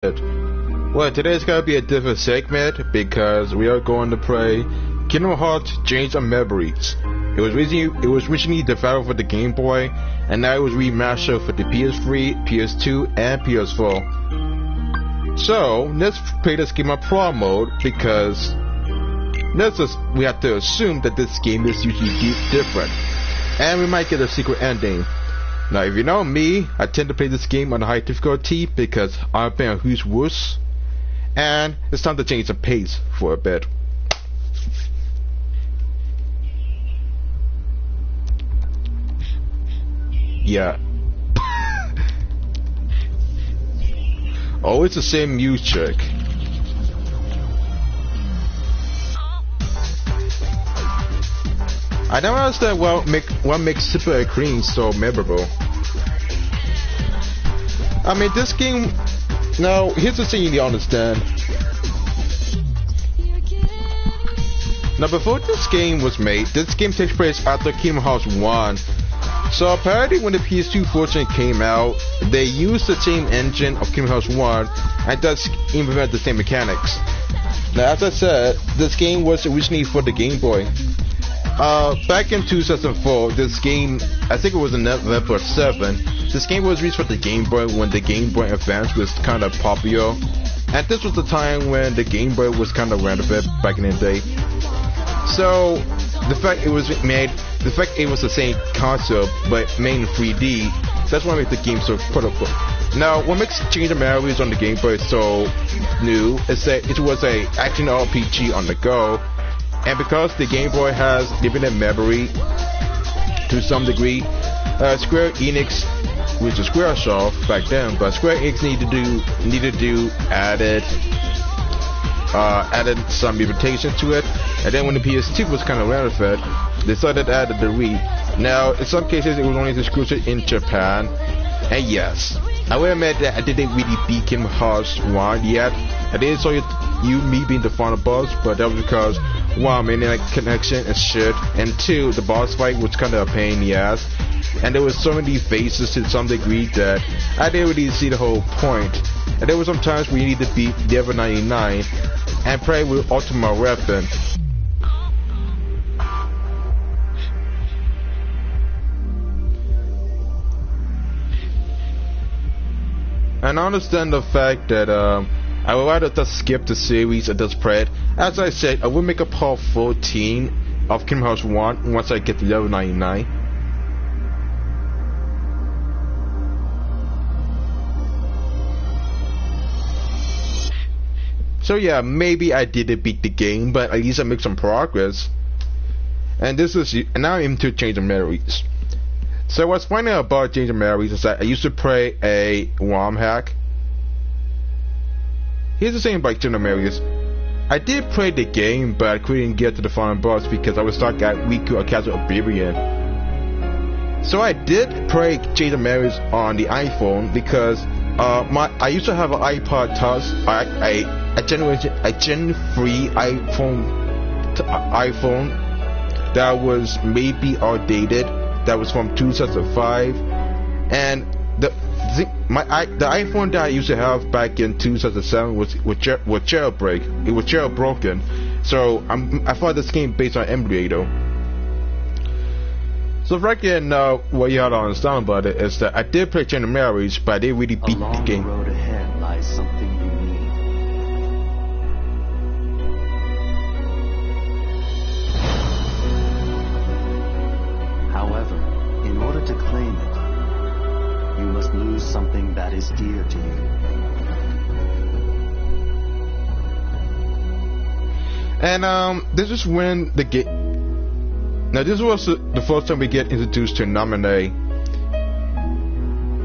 Well, today's gonna be a different segment because we are going to play Kingdom Hearts Chains of Memories. It was originally developed for the Game Boy, and now it was remastered for the PS3, PS2, and PS4. So let's play this game on Pro mode because we have to assume that this game is usually different, and we might get a secret ending. Now, if you know me, I tend to play this game on high difficulty because I'm playing a huge wuss, and it's time to change the pace for a bit. Yeah. Always the same music. I never understand what makes Super Cream so memorable. I mean, this game. Now, here's the thing you need to understand. Now, before this game was made, this game takes place after Kingdom Hearts 1. So apparently, when the PS2 version came out, they used the same engine of Kingdom Hearts 1 and thus implement the same mechanics. Now, as I said, this game was originally for the Game Boy. Back in 2004, this game, I think it was in November 7, this game was released for the Game Boy when the Game Boy Advance was kind of popular. And this was the time when the Game Boy was kind of relevant back in the day. So, the fact it was the same concept, but made in 3D, that's what makes the game so critical. Now, what makes Chains of Memories on the Game Boy so new is that it was a action RPG on the go. And because the Game Boy has limited memory to some degree, Square Enix, which is Squaresoft back then, but Square Enix needed to added some limitations to it. And then when the PS2 was kind of relevant, they started to add the Wii. Now, in some cases, it was only exclusive in Japan. And yes, I will admit that I didn't really beat Kingdom Hearts 1 yet. I didn't saw me being the final boss, but that was because 1, internet connection and shit, and 2, the boss fight was kind of a pain in the ass, and there was so many phases to some degree that I didn't really see the whole point. And there were some times where you need to beat level 99 and play with Ultimate Weapon. And I understand the fact that I would rather just skip the series and just play it. As I said, I will make a part 14 of Kingdom Hearts 1 once I get to level 99. So yeah, maybe I didn't beat the game, but at least I make some progress. And now I'm into Chains of Memories. So what's funny about Chains of Memories is that I used to play a ROM hack. Here's the thing about Chains of Memories. I did play the game, but I couldn't get to the final boss because I was stuck at Riku or Castle Oblivion. So I did play Chains of Memories on the iPhone because I used to have an iPod Touch, a Gen 3 iPhone that was maybe outdated. That was from 2005, and the iPhone that I used to have back in 2007 was jailbreak. It was jailbroken, so I thought this game based on emulator. So right now, what you have to understand about it is that I did play Chains of Memories, but I didn't really beat the game. Along the road ahead lies something you need. However, in order to claim it, you must lose something that is dear to you. And this is when the game. Now this was the first time we get introduced to Naminé.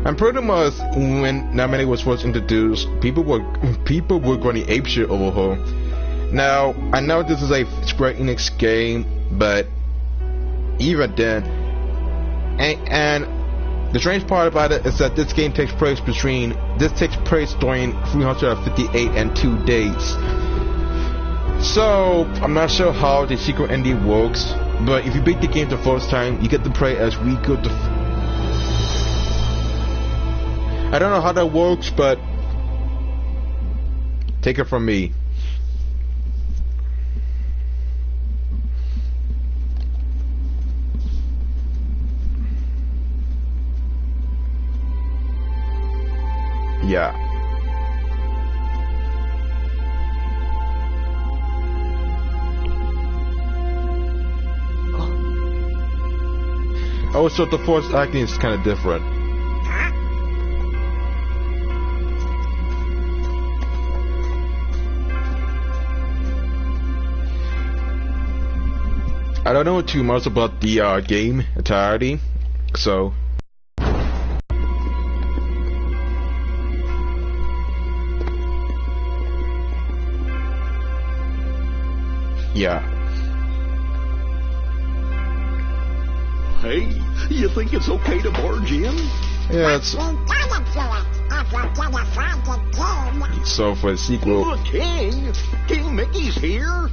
And pretty much when Naminé was first introduced, people were going apeshit over her. Now I know this is a Square Enix game, but even then, and the strange part about it is that this game takes place during 358 and 2 days. So I'm not sure how the secret ending works, but if you beat the game the first time, you get to play as Riku. I don't know how that works, but Take it from me. Yeah. Oh, so the force acting is kind of different. I don't know too much about the game entirety, so yeah. Hey, you think it's okay to barge in? Yeah, it's so for the sequel. The king? King Mickey's here?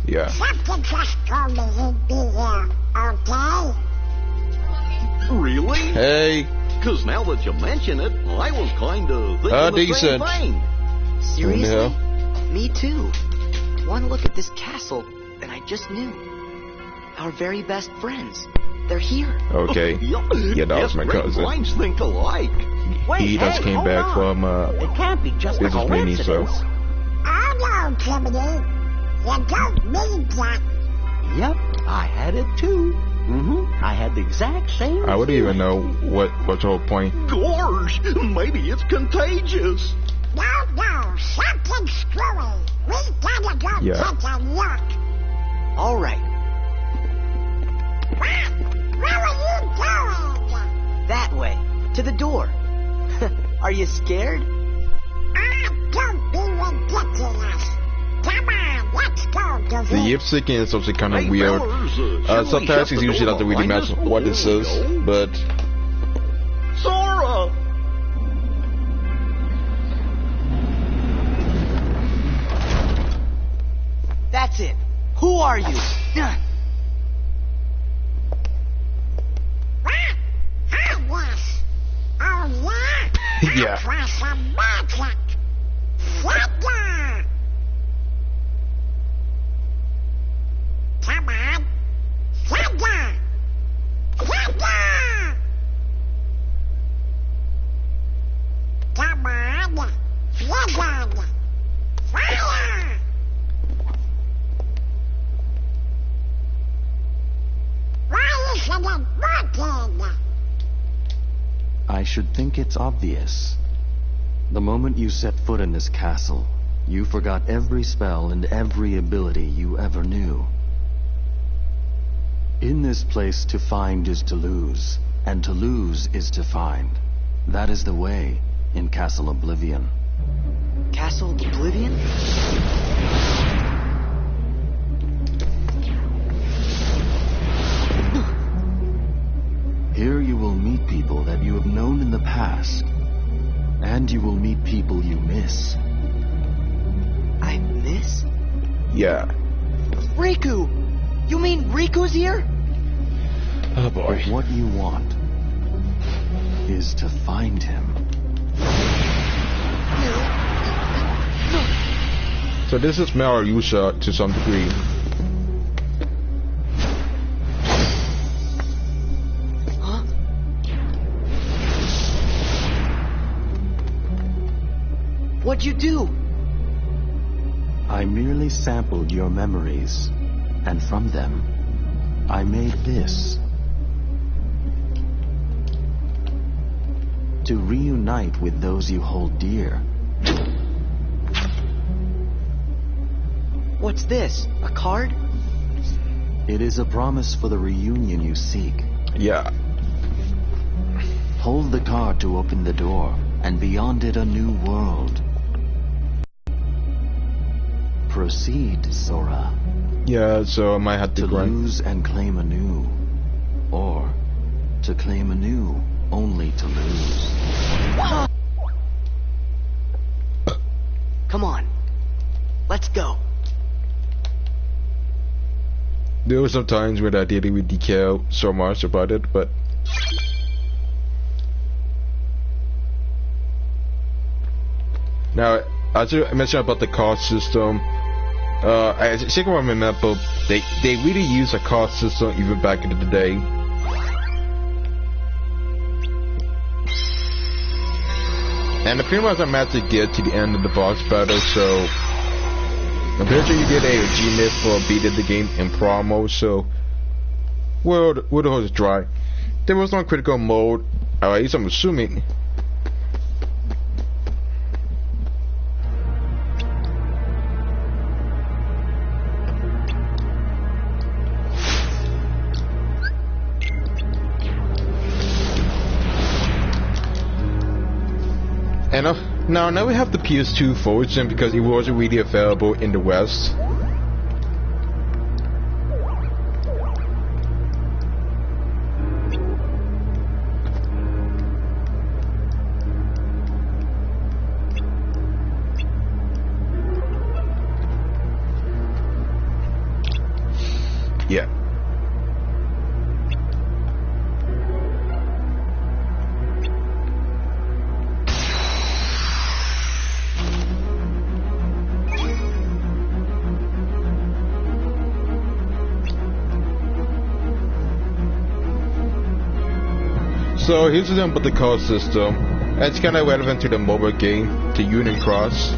Yeah. Something just told me he'd be here, okay? Really? Hey. Because now that you mention it, I was kind of thinking the decent. same thing. Seriously? Me too. One look at this castle, and I just knew. Our very best friends. They're here. Okay. Yeah, that was my cousin. Minds think alike. He just came back from It can't be just a business meeting, so coincidence. Oh no, Timothy. You don't mean that. Yep, I had it too. I had the exact same I wouldn't even know what's the whole point. Gorge, maybe it's contagious. No, something's screwy. We gotta go Yeah. take a look. All right, Where are you going? that way, to the door. Are you scared? Don't be ridiculous. Come on, let's go, The Doogie. lip syncing is also kind of Hey, weird. fellas, should we Sometimes shut it's the usually door not really behind match us what it before we says, go? but Sora! That's it. Who are you? Yes. Oh, yeah? Yeah. That was some magic. Thunder. Come on. Thunder. Thunder. Come on. Thunder. Fire. Why isn't it working? I should think it's obvious. The moment you set foot in this castle, you forgot every spell and every ability you ever knew. In this place, to find is to lose, and to lose is to find. That is the way in Castle Oblivion. Castle Oblivion? Here you will meet people that you have known in the past, and you will meet people you miss. I miss? yeah. Riku! You mean Riku's here? Oh boy. But what you want is to find him. So this is Mariusha to some degree. Huh? What'd you do? I merely sampled your memories, and from them, I made this. To reunite with those you hold dear. What's this? A card? It is a promise for the reunion you seek. Yeah. Hold the card to open the door, and beyond it a new world. Proceed, Sora. Yeah, so I might have to To grind. lose and claim anew. Or to claim anew, only to lose. Come on. Let's go. There were some times where I didn't really care so much about it, but now as I mentioned about the card system, I think I remember they really used a card system even back in the day. And pretty much I managed to get to the end of the boss battle, so I'm pretty sure you get a G-Myth for beating the game in promo, so we'll the hose dry. There was no critical mode, or at least I'm assuming. And now we have the PS2 version because it wasn't really available in the West. Yeah. So here's the thing about the card system. It's kind of relevant to the mobile game, to Union Cross.